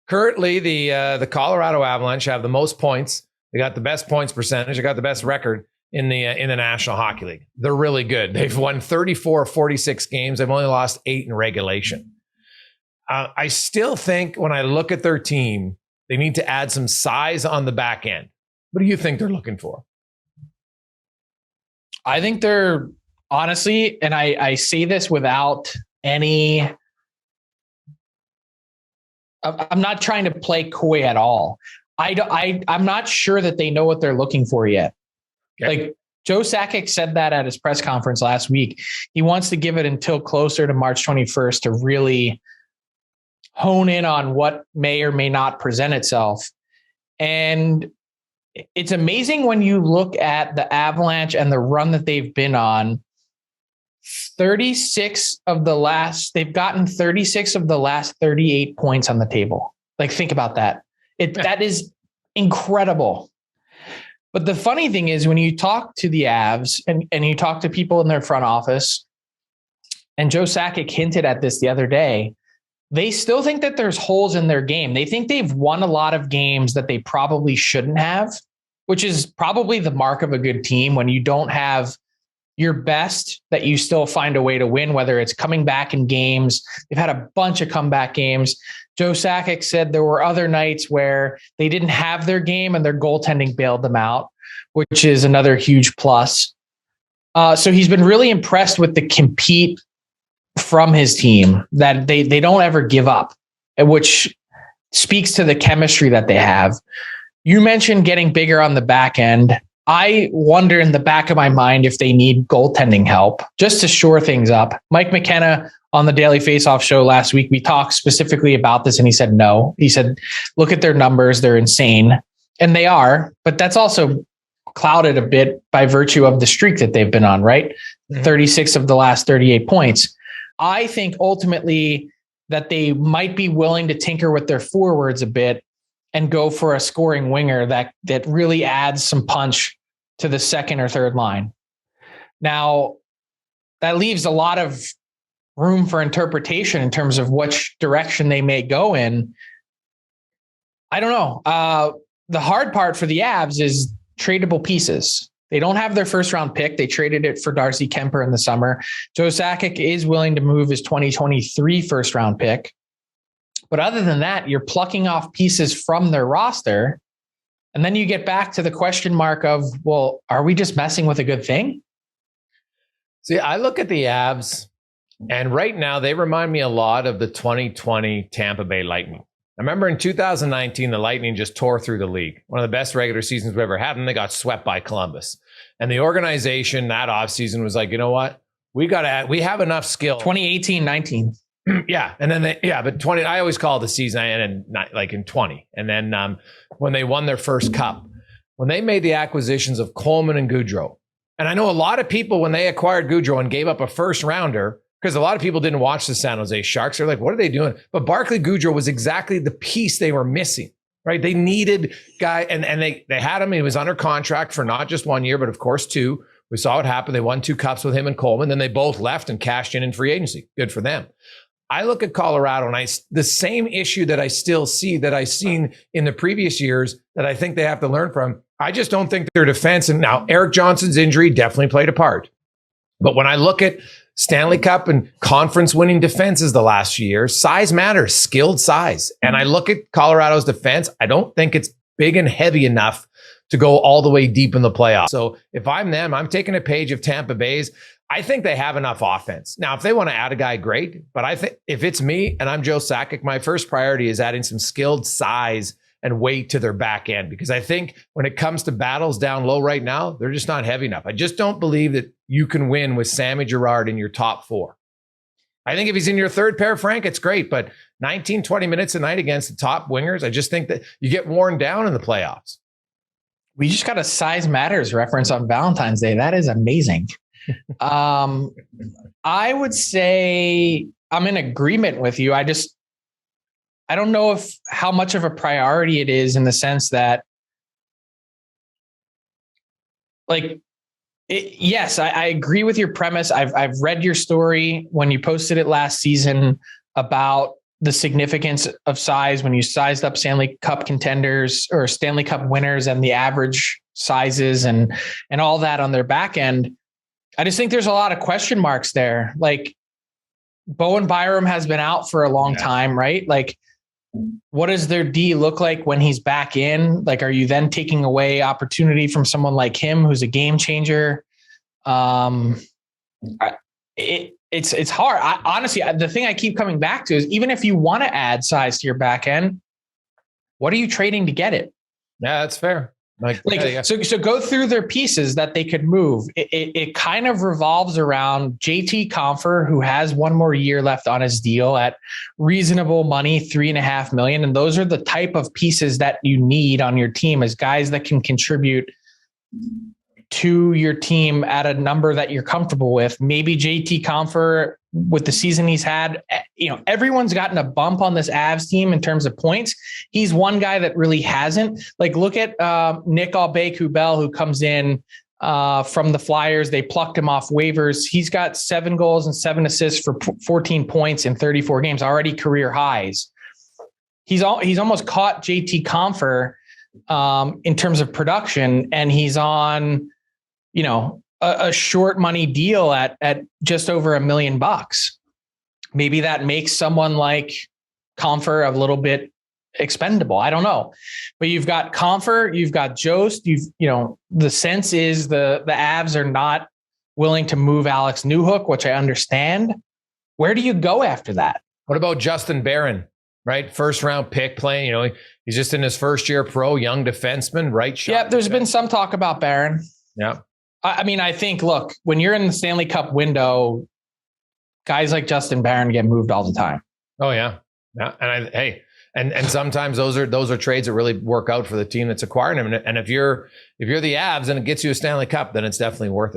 Currently, the Colorado Avalanche have the most points. They got the best points percentage. They got the best record in the National Hockey League. They're really good. They've won 34 of 46 games. They've only lost 8 in regulation. I still think when I look at their team, they need to add some size on the back end. What do you think they're looking for? I think they're honestly, and I say this without any, I'm not trying to play coy at all. I'm not sure that they know what they're looking for yet. Okay. Like Joe Sakic said that at his press conference last week. He wants to give it until closer to March 21st to really hone in on what may or may not present itself. And it's amazing when you look at the Avalanche and the run that they've been on. 36 of the last, they've gotten 36 of the last 38 points on the table. Like, think about that. That is incredible. But the funny thing is when you talk to the Avs and you talk to people in their front office, and Joe Sakic hinted at this the other day, they still think that there's holes in their game. They think they've won a lot of games that they probably shouldn't have, which is probably the mark of a good team when you don't have your best, that you still find a way to win, whether it's coming back in games. They've had a bunch of comeback games. Joe Sakic said there were other nights where they didn't have their game and their goaltending bailed them out, which is another huge plus. So he's been really impressed with the compete from his team, that they don't ever give up, which speaks to the chemistry that they have. You mentioned getting bigger on the back end. I wonder in the back of my mind if they need goaltending help just to shore things up. Mike McKenna on the Daily Faceoff show last week, we talked specifically about this and he said no. He said, look at their numbers. They're insane. And they are, but that's also clouded a bit by virtue of the streak that they've been on, right? Mm-hmm. 36 of the last 38 points. I think ultimately that they might be willing to tinker with their forwards a bit and go for a scoring winger that really adds some punch to the second or third line. Now, that leaves a lot of room for interpretation in terms of which direction they may go in. I don't know. The hard part for the Avs is tradable pieces. They don't have their first round pick. They traded it for Darcy Kemper in the summer. Joe Sakic is willing to move his 2023 first round pick. But other than that, you're plucking off pieces from their roster. And then you get back to the question mark of, well, are we just messing with a good thing? See, I look at the Avs, and right now they remind me a lot of the 2020 Tampa Bay Lightning. I remember in 2019, the Lightning just tore through the league. One of the best regular seasons we've ever had, and they got swept by Columbus. And the organization that offseason was like, you know what? We have enough skill. 2018-19. Yeah. And then but 20, I always call it the season I ended like in 20. And then when they won their first cup, when they made the acquisitions of Coleman and Goudreau. And I know a lot of people, when they acquired Goudreau and gave up a first rounder, because a lot of people didn't watch the San Jose Sharks. They're like, what are they doing? But Barclay Goudreau was exactly the piece they were missing, right? They needed guy, and they had him. He was under contract for not just 1 year, but of course 2. We saw it happen. They won 2 cups with him and Coleman. Then they both left and cashed in free agency. Good for them. I look at Colorado and the same issue that I still see that I've seen in the previous years that I think they have to learn from. I just don't think their defense, and now Eric Johnson's injury definitely played a part. But when I look at Stanley Cup and conference winning defenses the last few years, size matters, skilled size. And I look at Colorado's defense, I don't think it's big and heavy enough to go all the way deep in the playoffs. So if I'm them, I'm taking a page of Tampa Bay's. I think they have enough offense. Now, if they want to add a guy, great. But I think if it's me and I'm Joe Sakic, my first priority is adding some skilled size and weight to their back end, because I think when it comes to battles down low right now, they're just not heavy enough. I just don't believe that you can win with Sammy Girard in your top 4. I think if he's in your third pair, Frank, it's great. But 19, 20 minutes a night against the top wingers, I just think that you get worn down in the playoffs. We just got a size matters reference on Valentine's Day. That is amazing. I would say I'm in agreement with you. I don't know how much of a priority it is, in the sense that, like, yes, I agree with your premise. I've read your story when you posted it last season about the significance of size when you sized up Stanley Cup contenders or Stanley Cup winners and the average sizes and all that on their back end. I just think there's a lot of question marks there. Like Bowen Byram has been out for a long time, right? Like, what does their D look like when he's back in? Like, are you then taking away opportunity from someone like him, who's a game changer? It's hard. Honestly, the thing I keep coming back to is even if you want to add size to your back end, what are you trading to get it? Yeah, that's fair. So go through their pieces that they could move. It kind of revolves around JT Compher, who has one more year left on his deal at reasonable money, $3.5 million. And those are the type of pieces that you need on your team as guys that can contribute to your team at a number that you're comfortable with. Maybe JT Compher, with the season he's had, everyone's gotten a bump on this Avs team in terms of points. He's one guy that really hasn't. Like, look at Nick Aubé-Kubel, who comes in from the Flyers. They plucked him off waivers. He's got 7 goals and 7 assists for 14 points in 34 games, already career highs. He's almost caught JT Compher in terms of production, and he's on, a short money deal at just over $1 million. Maybe that makes someone like Compher a little bit expendable. I don't know, but you've got Compher, you've got Jost, the sense is the Avs are not willing to move Alex Newhook, which I understand. Where do you go after that? What about Justin Barron, right? First round pick playing, he's just in his first year pro, young defenseman, right? Yeah. There's been some talk about Barron. Yeah. I mean, I think, look, when you're in the Stanley Cup window, guys like Justin Barron get moved all the time. Oh yeah. Yeah. And sometimes those are trades that really work out for the team that's acquiring him. And if you're the Avs and it gets you a Stanley Cup, then it's definitely worth it.